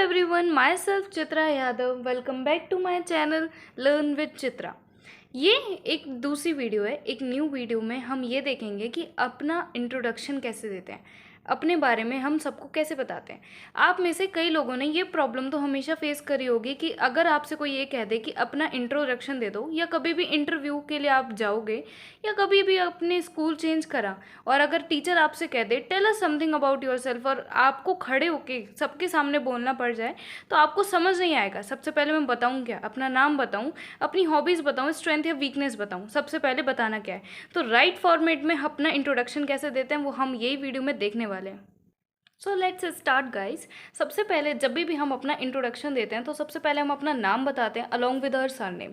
everyone, myself Chitra Yadav. Welcome back to my channel Learn with Chitra. ये एक दूसरी video है। एक न्यू वीडियो में हम ये देखेंगे कि अपना इंट्रोडक्शन कैसे देते हैं, अपने बारे में हम सबको कैसे बताते हैं। आप में से कई लोगों ने ये प्रॉब्लम तो हमेशा फेस करी होगी कि अगर आपसे कोई ये कह दे कि अपना इंट्रोडक्शन दे दो, या कभी भी इंटरव्यू के लिए आप जाओगे या कभी भी अपने स्कूल चेंज करा और अगर टीचर आपसे कह दे tell us something about yourself, और आपको खड़े होके सबके सामने बोलना पड़ जाए तो आपको समझ नहीं आएगा। सबसे पहले मैं बताऊँ क्या, अपना नाम बताऊँ, अपनी हॉबीज़ बताऊँ, स्ट्रेंथ या वीकनेस बताऊँ, सबसे पहले बताना क्या है। तो राइट फॉर्मेट में अपना इंट्रोडक्शन कैसे देते हैं वो हम यही वीडियो में देखने वाले हैं। So let's start guys. सबसे पहले जब भी हम अपना इंट्रोडक्शन देते हैं तो सबसे पहले हम अपना नाम बताते हैं अलॉन्ग विद हर सरनेम।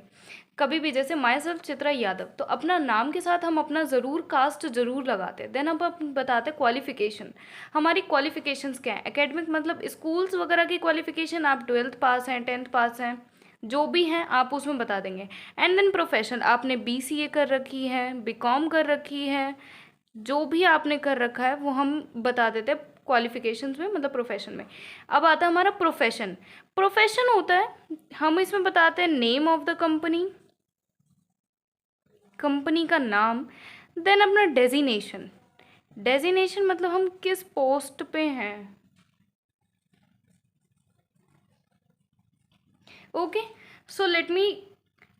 कभी भी जैसे माई सेल्फ चित्रा यादव, तो अपना नाम के साथ हम अपना ज़रूर कास्ट ज़रूर लगाते हैं। देन हम बताते हैं क्वालिफिकेशन, हमारी क्वालिफिकेशंस क्या है। एकेडमिक मतलब स्कूल्स वगैरह की क्वालिफिकेशन, आप 12th पास हैं, 10th पास हैं, जो भी हैं आप उसमें बता देंगे। एंड देन प्रोफेशन, आपने BCA कर रखी है, BCom कर रखी है, जो भी आपने कर रखा है वो हम बता देते हैं क्वालिफिकेशंस में, मतलब प्रोफेशन में। अब आता है हमारा प्रोफेशन। प्रोफेशन होता है, हम इसमें बताते हैं name of the company, company का नाम। देन अपना डेजिनेशन, डेजिनेशन मतलब हम किस पोस्ट पे हैं। Okay, so let me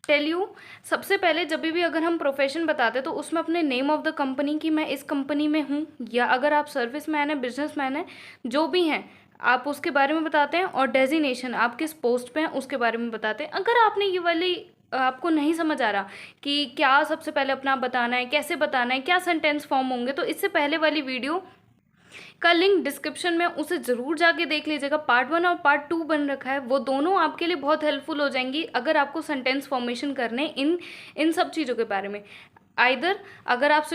tell you. सबसे पहले जब भी अगर हम प्रोफेशन बताते हैं तो उसमें अपने नेम ऑफ द कंपनी की मैं इस कंपनी में हूँ, या अगर आप सर्विस मैन है, बिजनेस मैन है, जो भी हैं आप उसके बारे में बताते हैं। और डेजिनेशन, आप किस पोस्ट पे हैं उसके बारे में बताते हैं। अगर आपने ये वाली आपको नहीं समझ आ रहा कि क्या सबसे पहले अपना बताना है, कैसे बताना है, क्या सेंटेंस फॉर्म होंगे, तो इससे पहले वाली वीडियो का लिंक डिस्क्रिप्शन में, उसे ज़रूर जाके देख लीजिएगा। पार्ट 1 और पार्ट 2 बन रखा है, वो दोनों आपके लिए बहुत हेल्पफुल हो जाएंगी अगर आपको सेंटेंस फॉर्मेशन करने इन सब चीज़ों के बारे में। आइदर अगर आप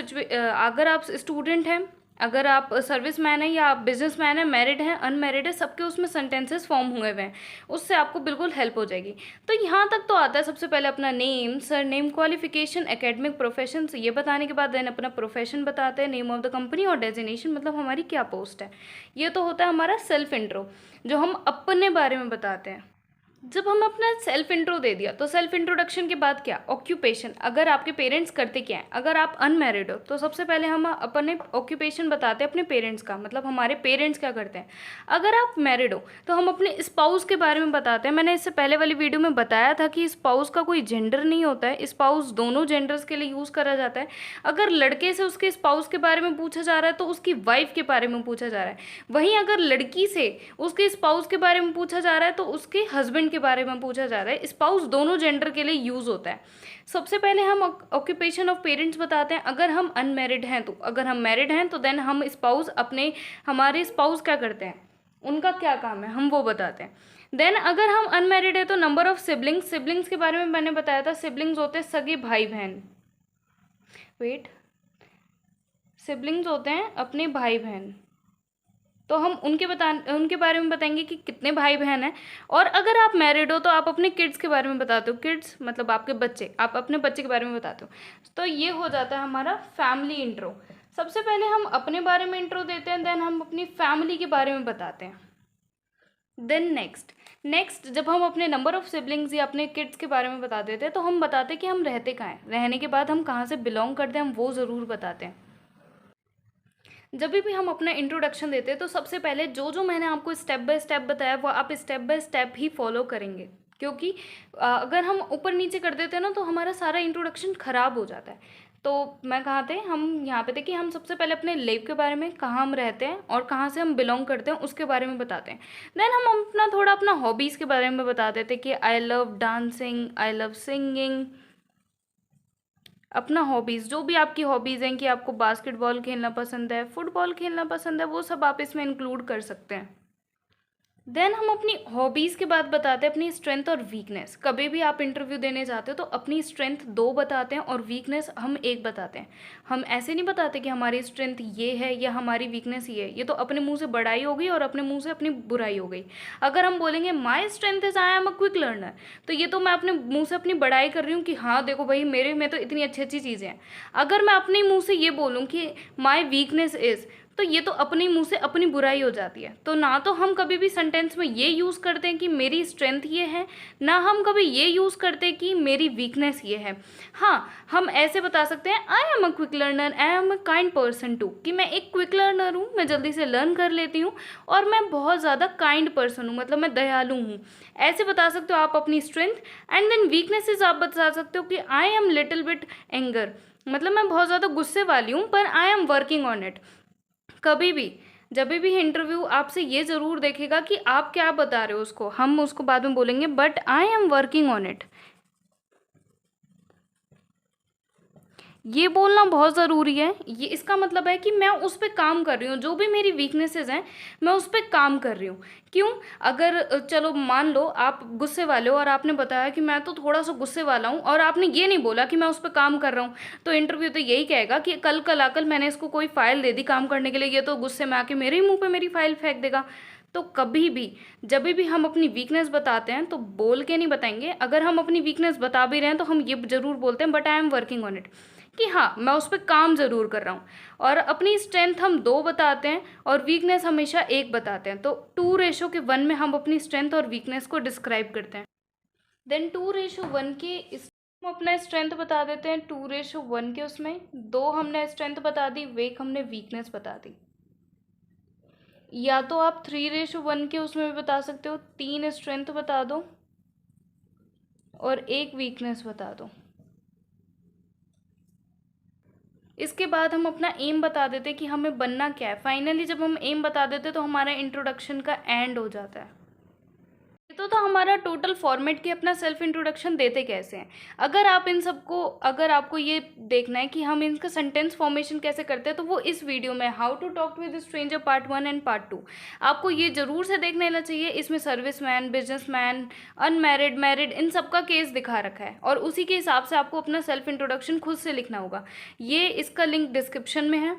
स्टूडेंट हैं, अगर आप सर्विस मैन है, या आप बिजनेस मैन है, मैरिड है, अनमैरिड है, सबके उसमें सेंटेंसेस फॉर्म हुए हुए हैं, उससे आपको बिल्कुल हेल्प हो जाएगी। तो यहाँ तक तो आता है सबसे पहले अपना name, surname, qualification, academic, profession. ये बताने के बाद देन अपना प्रोफेशन बताते हैं, नेम ऑफ द कंपनी, और डेजिनेशन मतलब हमारी क्या पोस्ट है। ये तो होता है हमारा सेल्फ इंट्रो, जो हम अपने बारे में बताते हैं। जब हम अपना सेल्फ इंट्रो दे दिया तो सेल्फ इंट्रोडक्शन के बाद क्या, ऑक्यूपेशन, अगर आपके पेरेंट्स करते क्या हैं। अगर आप अनमैरिड हो तो सबसे पहले हम अपने ऑक्यूपेशन बताते हैं अपने पेरेंट्स का, मतलब हमारे पेरेंट्स क्या करते हैं। अगर आप मैरिड हो तो हम अपने स्पाउस के बारे में बताते हैं। मैंने इससे पहले वाली वीडियो में बताया था कि स्पाउस का कोई जेंडर नहीं होता है, स्पाउस दोनों जेंडर्स के लिए यूज़ करा जाता है। अगर लड़के से उसके स्पाउस के बारे में पूछा जा रहा है तो उसकी वाइफ के बारे में पूछा जा रहा है। वहीं अगर लड़की से उसके स्पाउस के बारे में पूछा जा रहा है तो उसके हस्बैंड के बारे में पूछा जा रहा है। स्पाउस दोनों जेंडर के लिए यूज होता है। सबसे पहले हम ऑक्यूपेशन ऑफ पेरेंट्स बताते हैं अगर हम अनमैरिड हैं तो। अगर हम मैरिड हैं तो देन हम स्पाउस, हमारे स्पाउस क्या करते हैं, उनका क्या काम है, हम वो बताते हैं। देन अगर हम अनमैरिड है तो नंबर ऑफ सिबलिंग्स, सिबलिंग्स के बारे में मैंने बताया था। सिबलिंग्स होते हैं सगे भाई बहन, सिबलिंग्स होते हैं अपने भाई बहन, तो हम उनके बारे में बताएंगे कि कितने भाई बहन हैं। और अगर आप मैरिड हो तो आप अपने किड्स के बारे में बताते हो। किड्स मतलब आपके बच्चे, आप अपने बच्चे के बारे में बताते हो। तो ये हो जाता है हमारा फैमिली इंट्रो। सबसे पहले हम अपने बारे में इंट्रो देते हैं, देन हम अपनी फैमिली के बारे में बताते हैं। देन नेक्स्ट जब हम अपने नंबर ऑफ सिबलिंग्स या अपने किड्स के बारे में बता देते हैं तो हम बताते हैं कि हम रहते कहाँ हैं। रहने के बाद हम कहाँ से बिलोंग करते हैं, हम वो ज़रूर बताते हैं। जब भी हम अपना इंट्रोडक्शन देते हैं तो सबसे पहले जो मैंने आपको स्टेप बाय स्टेप बताया वो आप step by step he follow करेंगे, क्योंकि अगर हम ऊपर नीचे कर देते हैं ना तो हमारा सारा इंट्रोडक्शन ख़राब हो जाता है। तो मैं कहाँ थे, हम यहाँ पे थे कि हम सबसे पहले अपने लाइफ के बारे में, कहाँ हम रहते हैं और कहाँ से हम बिलोंग करते हैं उसके बारे में बताते हैं। देन हम अपना हॉबीज़ के बारे में बता देते कि I love dancing, I love singing. अपना हॉबीज़, जो भी आपकी हॉबीज़ हैं, कि आपको बास्केटबॉल खेलना पसंद है, फुटबॉल खेलना पसंद है, वो सब आप इसमें इंक्लूड कर सकते हैं। देन हम अपनी हॉबीज़ के बाद बताते हैं अपनी स्ट्रेंथ और वीकनेस। कभी भी आप इंटरव्यू देने जाते हो तो अपनी स्ट्रेंथ 2 बताते हैं और वीकनेस हम 1 बताते हैं। हम ऐसे नहीं बताते कि हमारी स्ट्रेंथ ये है या हमारी वीकनेस ये है, ये तो अपने मुंह से बड़ाई हो गई और अपने मुंह से अपनी बुराई हो गई। अगर हम बोलेंगे my strength is I am a quick learner, तो ये तो मैं अपने मुँह से अपनी बड़ाई कर रही हूँ कि हाँ देखो भाई मेरे में तो इतनी अच्छी अच्छी चीज़ें हैं। अगर मैं अपने मुँह से ये बोलूँ कि माई वीकनेस इज़ तो ये तो अपने मुंह से अपनी बुराई हो जाती है। तो ना तो हम कभी भी सेंटेंस में ये यूज़ करते हैं कि मेरी स्ट्रेंथ ये है, ना हम कभी ये यूज़ करते कि मेरी वीकनेस ये है। हाँ, हम ऐसे बता सकते हैं I am a quick learner, I am a kind person too, कि मैं एक क्विक लर्नर हूँ, मैं जल्दी से लर्न कर लेती हूँ, और मैं बहुत ज़्यादा काइंड पर्सन हूँ, मतलब मैं दयालु हूँ। ऐसे बता सकते हो आप अपनी स्ट्रेंथ। एंड देन वीकनेसेस आप बता सकते हो कि I am little bit anger, मतलब मैं बहुत ज़्यादा गुस्से वाली हूँ, पर I am working on it. कभी भी जब भी इंटरव्यू आपसे ये ज़रूर देखेगा कि आप क्या बता रहे हो उसको, हम उसको बाद में बोलेंगे but I am working on it. ये बोलना बहुत ज़रूरी है। ये इसका मतलब है कि मैं उस पे काम कर रही हूँ, जो भी मेरी वीकनेसेस हैं मैं उस पे काम कर रही हूँ। क्यों? अगर चलो मान लो आप गुस्से वाले हो और आपने बताया कि मैं तो थोड़ा सा गुस्से वाला हूँ, और आपने ये नहीं बोला कि मैं उस पे काम कर रहा हूँ, तो इंटरव्यू तो यही कहेगा कि कल आकर मैंने इसको कोई फाइल दे दी काम करने के लिए, ये तो गुस्से में आके मेरे ही मुँह पे मेरी फाइल फेंक देगा। तो कभी भी जब भी हम अपनी वीकनेस बताते हैं तो बोल के नहीं बताएंगे। अगर हम अपनी वीकनेस बता भी रहे हैं तो हम ये ज़रूर बोलते हैं but I am working on it, कि हाँ मैं उस पर काम ज़रूर कर रहा हूँ। और अपनी स्ट्रेंथ हम 2 बताते हैं और वीकनेस हमेशा 1 बताते हैं। तो 2:1 में हम अपनी स्ट्रेंथ और वीकनेस को डिस्क्राइब करते हैं। देन 2:1 के इस हम अपना स्ट्रेंथ बता देते हैं। 2:1 के उसमें 2 हमने स्ट्रेंथ बता दी, 1 हमने वीकनेस बता दी। या तो आप 3:1 के उसमें भी बता सकते हो, 3 स्ट्रेंथ बता दो और 1 वीकनेस बता दो। इसके बाद हम अपना एम बता देते कि हमें बनना क्या है। फाइनली जब हम एम बता देते तो हमारा इंट्रोडक्शन का एंड हो जाता है। ये तो था हमारा टोटल फॉर्मेट कि अपना सेल्फ इंट्रोडक्शन देते कैसे हैं। अगर आप इन सबको, अगर आपको ये देखना है कि हम इनका सेंटेंस फॉर्मेशन कैसे करते हैं, तो वो इस वीडियो में how to talk with stranger part 1 and part 2 आपको ये जरूर से देख लेना चाहिए। इसमें सर्विसमैन, बिजनेसमैन, अनमैरिड, मैरिड, इन सब का केस दिखा रखा है, और उसी के हिसाब से आपको अपना सेल्फ इंट्रोडक्शन खुद से लिखना होगा। ये इसका लिंक डिस्क्रिप्शन में है।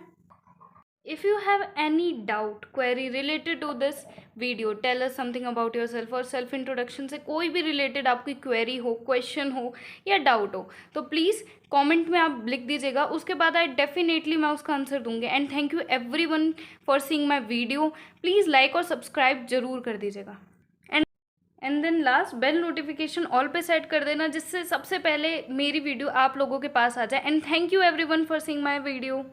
If you have any doubt, query related to this video, tell us something about yourself, और सेल्फ इंट्रोडक्शन से कोई भी रिलेटेड आपकी क्वेरी हो, क्वेश्चन हो या डाउट हो, तो प्लीज़ कमेंट में आप लिख दीजिएगा। उसके बाद डेफिनेटली मैं उसका आंसर दूंगी। And thank you everyone for seeing my video. Please like और सब्सक्राइब जरूर कर दीजिएगा। And then last bell notification all पे सेट कर देना, जिससे सबसे पहले मेरी वीडियो आप लोगों के पास आ जाए। And thank you everyone for seeing my video.